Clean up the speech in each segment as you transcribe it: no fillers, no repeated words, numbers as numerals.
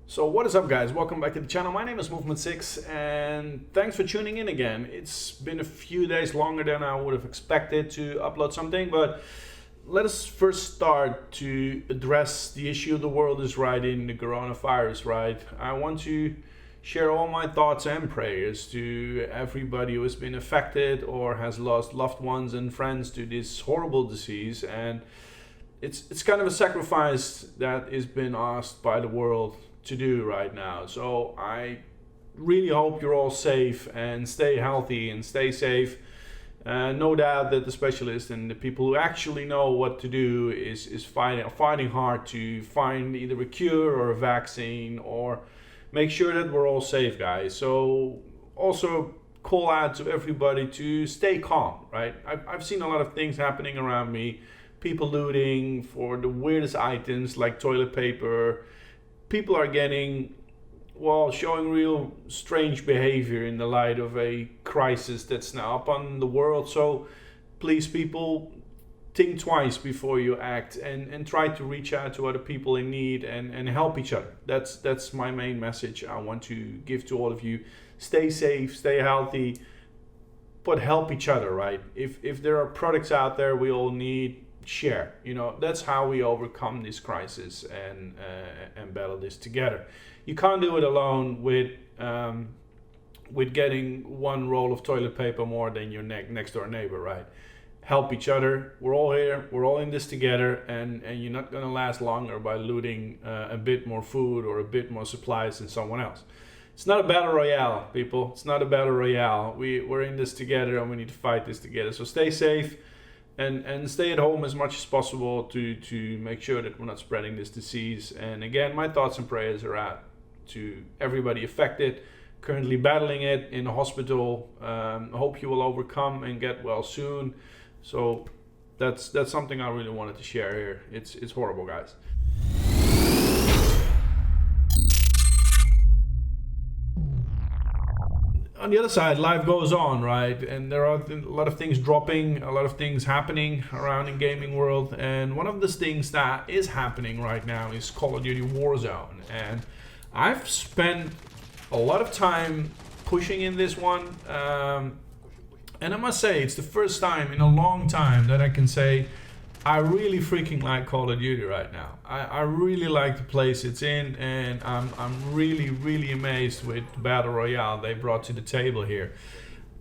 So what is up, guys? Welcome back to the channel. My name is Movement6 and thanks for tuning in again. It's been a few days longer than I would have expected to upload something, but let us first start to address the issue the world is right in, the coronavirus, right? I want to share all my thoughts and prayers to everybody who has been affected or has lost loved ones and friends to this horrible disease. And it's kind of a sacrifice that is been asked by the world to do right now. So I really hope you're all safe and stay healthy and stay safe. No doubt that the specialists and the people who actually know what to do is fighting hard to find either a cure or a vaccine or make sure that we're all safe, guys. So also call out to everybody to stay calm, right? I've seen a lot of things happening around me. People looting for the weirdest items like toilet paper. People are showing real strange behavior in the light of a crisis that's now upon the world. So please, people, think twice before you act and try to reach out to other people in need and help each other. That's my main message I want to give to all of you. Stay safe, stay healthy, but help each other, right? If there are products out there we all need, share. That's how we overcome this crisis and battle this together. You can't do it alone with getting one roll of toilet paper more than your next door neighbor, right? Help each other. We're all here, we're all in this together, and you're not going to last longer by looting a bit more food or a bit more supplies than someone else. It's not a battle royale, people. It's not a battle royale. We're in this together and we need to fight this together. So stay safe. And stay at home as much as possible to make sure that we're not spreading this disease. And again, my thoughts and prayers are out to everybody affected, currently battling it in the hospital. Hope you will overcome and get well soon. So that's something I really wanted to share here. It's horrible, guys. On the other side, life goes on, right? And there are a lot of things dropping, a lot of things happening around in gaming world. And one of the things that is happening right now is Call of Duty Warzone. And I've spent a lot of time pushing in this one. And I must say, it's the first time in a long time that I can say I really freaking like Call of Duty right now. I really like the place it's in, and I'm really amazed with the Battle Royale they brought to the table here.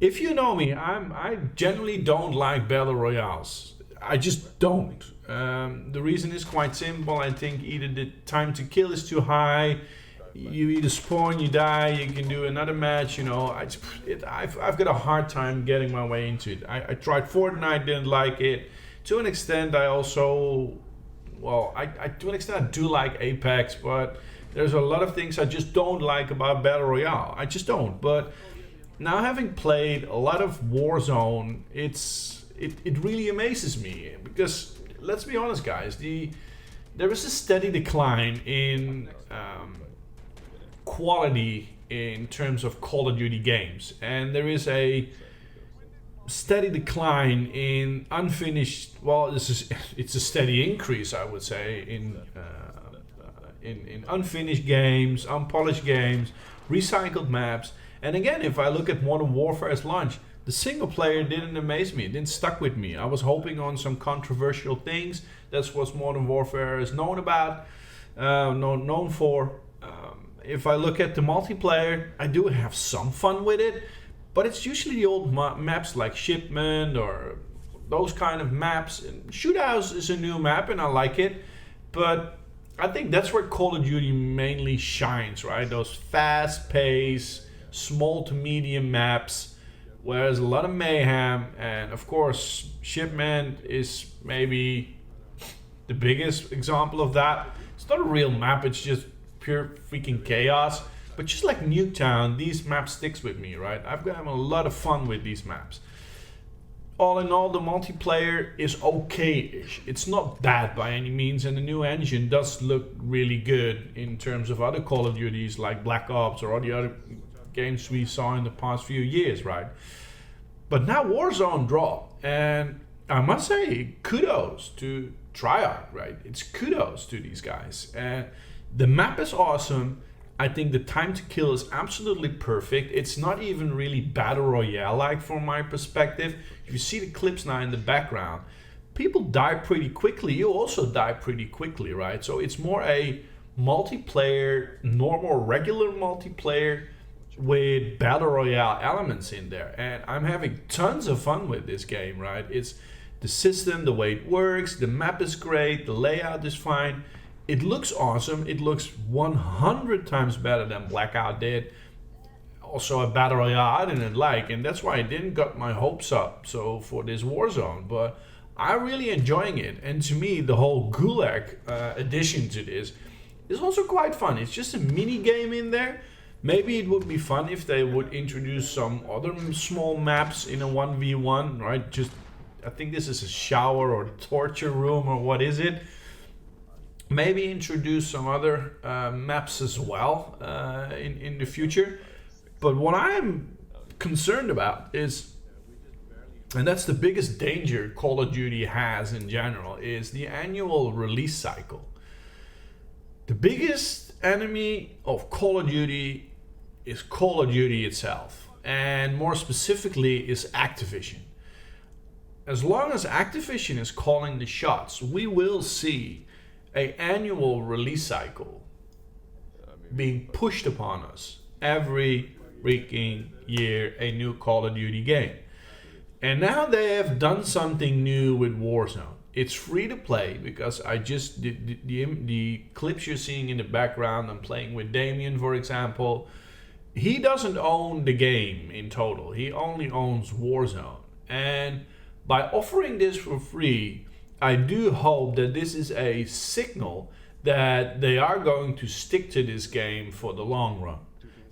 If you know me, I generally don't like Battle Royales. I just don't. The reason is quite simple. I think either the time to kill is too high, you either spawn, you die, you can do another match, I've got a hard time getting my way into it. I tried Fortnite, didn't like it. To an extent, I also, to an extent I do like Apex, but there's a lot of things I just don't like about Battle Royale. I just don't. But now having played a lot of Warzone, it really amazes me. Because, let's be honest, guys, there is a steady decline in quality in terms of Call of Duty games. And there is a steady decline in unfinished. It's a steady increase, I would say, in unfinished games, unpolished games, recycled maps. And again, if I look at Modern Warfare's launch, the single player didn't amaze me. It didn't stuck with me. I was hoping on some controversial things. That's what Modern Warfare is known for. If I look at the multiplayer, I do have some fun with it. But it's usually the old maps like Shipment or those kind of maps. And Shoothouse is a new map and I like it. But I think that's where Call of Duty mainly shines, right? Those fast-paced, small to medium maps where there's a lot of mayhem. And of course, Shipment is maybe the biggest example of that. It's not a real map, it's just pure freaking chaos. But just like Nuketown, these maps sticks with me, right? I've got a lot of fun with these maps. All in all, the multiplayer is okay-ish. It's not bad by any means, and the new engine does look really good in terms of other Call of Duties like Black Ops or all the other games we saw in the past few years, right? But now Warzone dropped, and I must say, kudos to Treyarch, right? It's kudos to these guys. And the map is awesome. I think the time to kill is absolutely perfect. It's not even really battle royale like from my perspective. If you see the clips now in the background, people die pretty quickly. You also die pretty quickly, right? So it's more a multiplayer, normal, regular multiplayer with battle royale elements in there. And I'm having tons of fun with this game, right? It's the system, the way it works, the map is great, the layout is fine. It looks awesome. It looks 100 times better than Blackout did. Also a battle royale I didn't like, and that's why I didn't got my hopes up so for this Warzone. But I'm really enjoying it, and to me the whole Gulag addition to this is also quite fun. It's just a mini game in there. Maybe it would be fun if they would introduce some other small maps in a 1v1, right? Just, I think this is a shower or torture room, or what is it? Maybe introduce some other maps as well in the future. But what I'm concerned about is, and that's the biggest danger Call of Duty has in general, is the annual release cycle. The biggest enemy of Call of Duty is Call of Duty itself, and more specifically is Activision. As long as Activision is calling the shots, we will see an annual release cycle being pushed upon us every freaking year, a new Call of Duty game. And now they have done something new with Warzone. It's free to play, because I just the clips you're seeing in the background, I'm playing with Damien, for example. He doesn't own the game in total. He only owns Warzone. And by offering this for free, I do hope that this is a signal that they are going to stick to this game for the long run.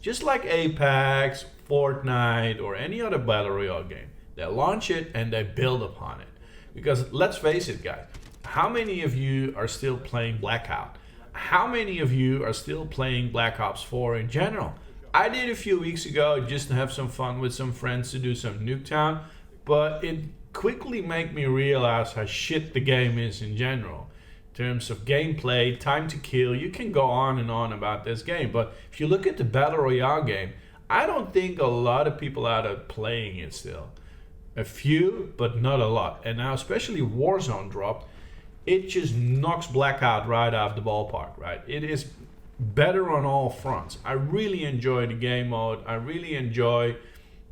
Just like Apex, Fortnite, or any other battle royale game. They launch it and they build upon it. Because let's face it, guys, how many of you are still playing Blackout? How many of you are still playing Black Ops 4 in general? I did a few weeks ago just to have some fun with some friends to do some Nuketown, but it quickly made me realize how shit the game is in general. In terms of gameplay, time to kill, you can go on and on about this game, but if you look at the Battle Royale game, I don't think a lot of people out are playing it still. A few, but not a lot. And now especially Warzone dropped, it just knocks Blackout right out of the ballpark, right? It is better on all fronts. I really enjoy the game mode. I really enjoy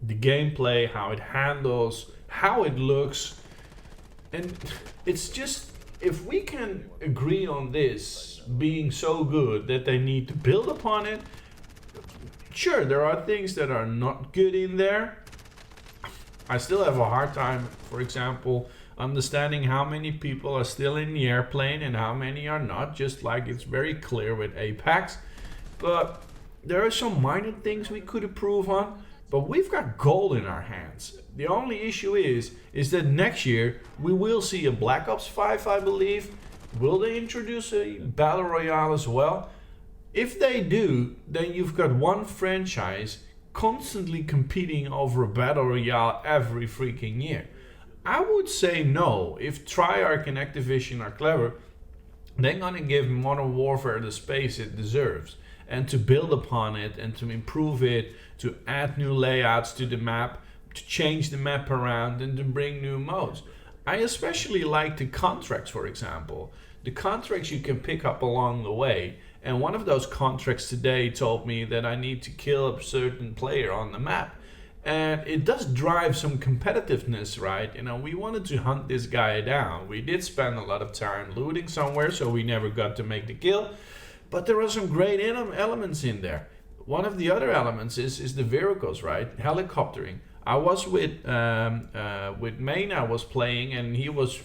the gameplay, how it handles, how it looks. And it's just, if we can agree on this being so good that they need to build upon it, sure, there are things that are not good in there. I still have a hard time, for example, understanding how many people are still in the airplane and how many are not, just like it's very clear with Apex. But there are some minor things we could improve on, but we've got gold in our hands. The only issue is that next year we will see a Black Ops 5, I believe. Will they introduce a Battle Royale as well? If they do, then you've got one franchise constantly competing over a Battle Royale every freaking year. I would say no. If Treyarch and Activision are clever, they're gonna give Modern Warfare the space it deserves, and to build upon it and to improve it, to add new layouts to the map, to change the map around, and to bring new modes. I especially like the contracts, for example. The contracts you can pick up along the way. And one of those contracts today told me that I need to kill a certain player on the map. And it does drive some competitiveness, right? You know, we wanted to hunt this guy down. We did spend a lot of time looting somewhere, so we never got to make the kill. But there are some great elements in there. One of the other elements is the vehicles, right? Helicoptering. I was with Main, I was playing, and he was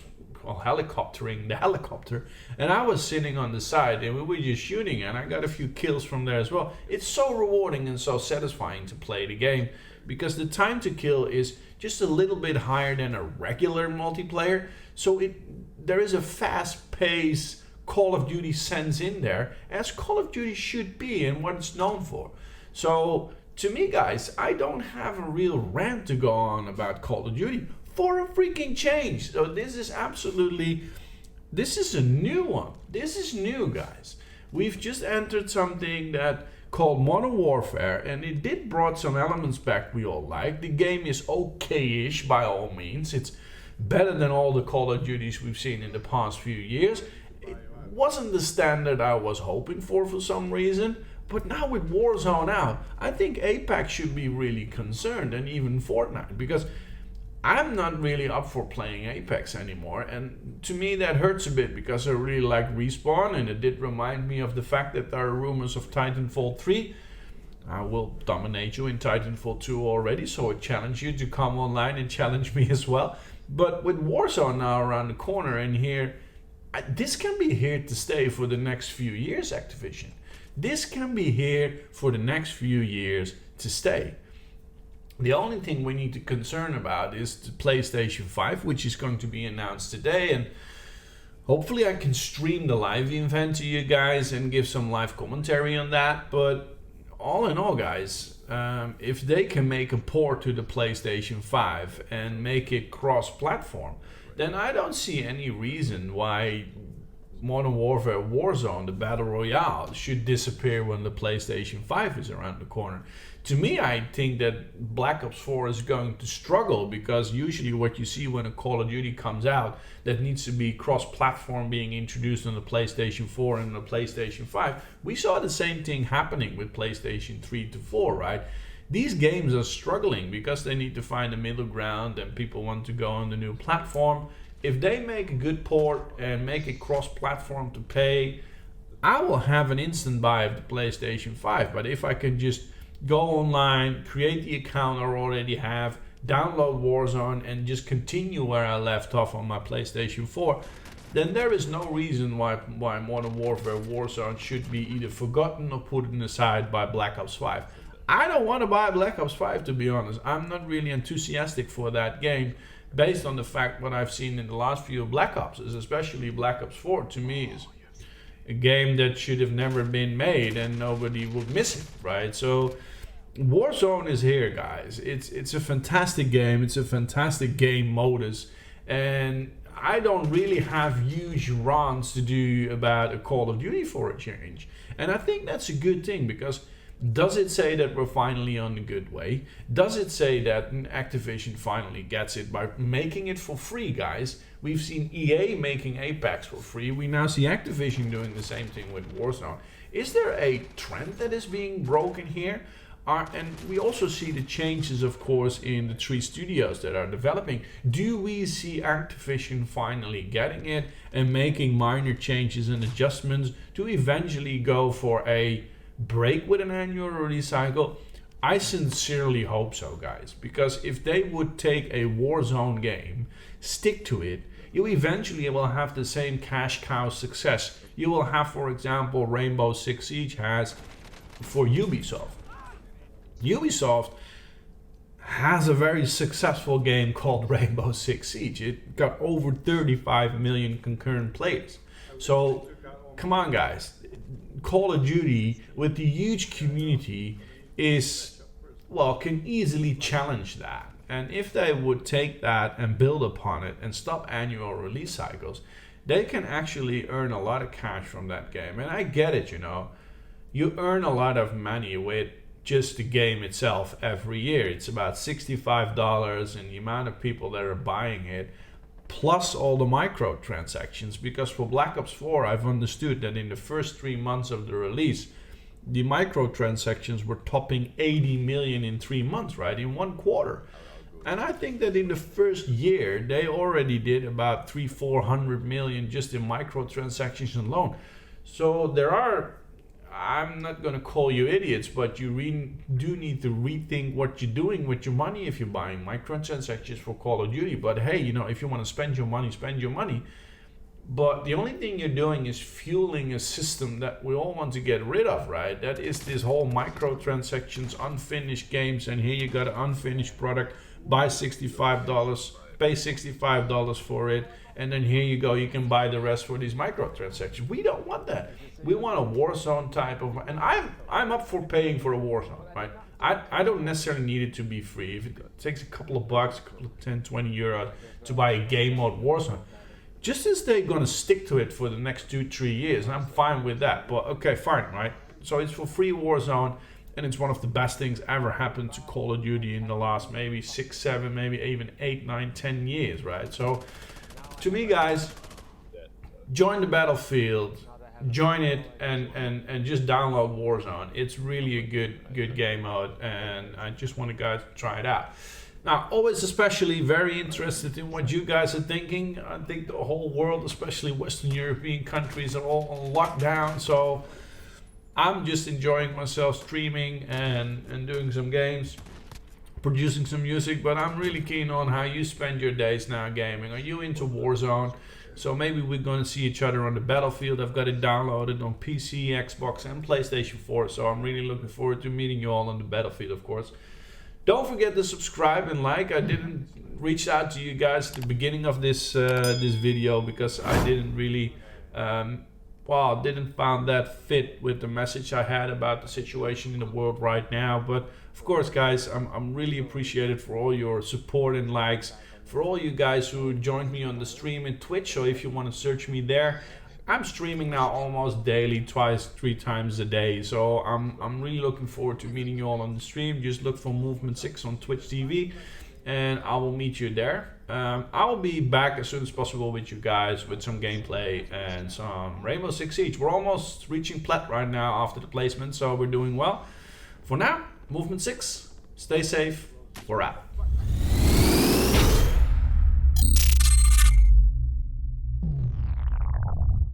helicoptering the helicopter, and I was sitting on the side and we were just shooting, and I got a few kills from there as well. It's so rewarding and so satisfying to play the game, because the time to kill is just a little bit higher than a regular multiplayer, so there is a fast pace Call of Duty sense in there, as Call of Duty should be and what it's known for. So to me, guys, I don't have a real rant to go on about Call of Duty for a freaking change. So this is a new one. This is new, guys. We've just entered something that called Modern Warfare, and it did brought some elements back we all like. The game is okay-ish by all means. It's better than all the Call of Duties we've seen in the past few years. It wasn't the standard I was hoping for some reason, but now with Warzone out, I think Apex should be really concerned, and even Fortnite, because I'm not really up for playing Apex anymore, and to me that hurts a bit because I really like Respawn, and it did remind me of the fact that there are rumors of Titanfall 3. I will dominate you in Titanfall 2 already, so I challenge you to come online and challenge me as well. But with Warzone now around the corner and here, this can be here to stay for the next few years, Activision. This can be here for the next few years to stay. The only thing we need to concern about is the PlayStation 5, which is going to be announced today, and hopefully I can stream the live event to you guys and give some live commentary on that. But all in all, guys, if they can make a port to the PlayStation 5 and make it cross-platform, then I don't see any reason why Modern Warfare Warzone, the Battle Royale, should disappear when the PlayStation 5 is around the corner. To me, I think that Black Ops 4 is going to struggle, because usually what you see when a Call of Duty comes out that needs to be cross-platform being introduced on the PlayStation 4 and the PlayStation 5, we saw the same thing happening with PlayStation 3 to 4, right? These games are struggling because they need to find a middle ground and people want to go on the new platform. If they make a good port and make it cross-platform to pay, I will have an instant buy of the PlayStation 5. But if I can just go online, create the account I already have, download Warzone, and just continue where I left off on my PlayStation 4, then there is no reason why Modern Warfare Warzone should be either forgotten or put aside by Black Ops 5. I don't want to buy Black Ops 5, to be honest. I'm not really enthusiastic for that game, based on the fact what I've seen in the last few Black Ops, especially Black Ops 4, to me is a game that should have never been made and nobody would miss it, right? So Warzone is here, guys. It's a fantastic game. It's a fantastic game modus, and I don't really have huge rants to do about a Call of Duty for a change. And I think that's a good thing, because does it say that we're finally on the good way? Does it say that Activision finally gets it by making it for free, guys? We've seen EA making Apex for free. We now see Activision doing the same thing with Warzone. Is there a trend that is being broken here? And we also see the changes, of course, in the 3 studios that are developing. Do we see Activision finally getting it and making minor changes and adjustments to eventually go for a break with an annual release cycle? I sincerely hope so, guys, because if they would take a Warzone game, stick to it, you eventually will have the same cash cow success you will have, for example, Rainbow Six Siege has for Ubisoft. Ubisoft has a very successful game called Rainbow Six Siege. It got over 35 million concurrent players. So come on, guys. Call of Duty with the huge community can easily challenge that. And if they would take that and build upon it and stop annual release cycles, they can actually earn a lot of cash from that game. And I get it, you earn a lot of money with just the game itself every year. It's about $65, and the amount of people that are buying it, plus all the microtransactions. Because for Black Ops 4, I've understood that in the first 3 months of the release, the microtransactions were topping 80 million in 3 months, right? In 1 quarter. And I think that in the first year, they already did about 300-400 million just in microtransactions alone. So I'm not going to call you idiots, but you do need to rethink what you're doing with your money if you're buying microtransactions for Call of Duty. But hey, if you want to spend your money, spend your money. But the only thing you're doing is fueling a system that we all want to get rid of, right? That is this whole microtransactions, unfinished games, and here you got an unfinished product, buy $65, pay $65 for it, and then here you go, you can buy the rest for these microtransactions. We don't want that. We want a Warzone type of, and I'm up for paying for a Warzone, right? I don't necessarily need it to be free. If it takes a couple of bucks, a couple of 10, 20 euros to buy a game mode Warzone, just as they're going to stick to it for the next 2-3 years, I'm fine with that. But okay, fine, right? So it's for free Warzone, and it's one of the best things ever happened to Call of Duty in the last maybe 6, 7, maybe even 8, 9, 10 years, right? So to me, guys, join the battlefield, join it, and just download Warzone. It's really a good game mode, and I just want you guys to try it out. Now, always especially very interested in what you guys are thinking. I think the whole world, especially Western European countries, are all on lockdown, so I'm just enjoying myself streaming and doing some games, producing some music, but I'm really keen on how you spend your days now gaming. Are you into Warzone? So maybe we're going to see each other on the battlefield. I've got it downloaded on PC, Xbox, and PlayStation 4, so I'm really looking forward to meeting you all on the battlefield, of course. Don't forget to subscribe and like. I didn't reach out to you guys at the beginning of this this video because I didn't really, didn't found that fit with the message I had about the situation in the world right now. But of course, guys, I'm really appreciated for all your support and likes. For all you guys who joined me on the stream in Twitch, so if you want to search me there, I'm streaming now almost daily, 3 times a day. So I'm really looking forward to meeting you all on the stream. Just look for Movement 6 on Twitch TV, and I will meet you there. I will be back as soon as possible with you guys with some gameplay and some Rainbow Six Siege. We're almost reaching plat right now after the placement, so we're doing well. For now, Movement 6, stay safe, we're out.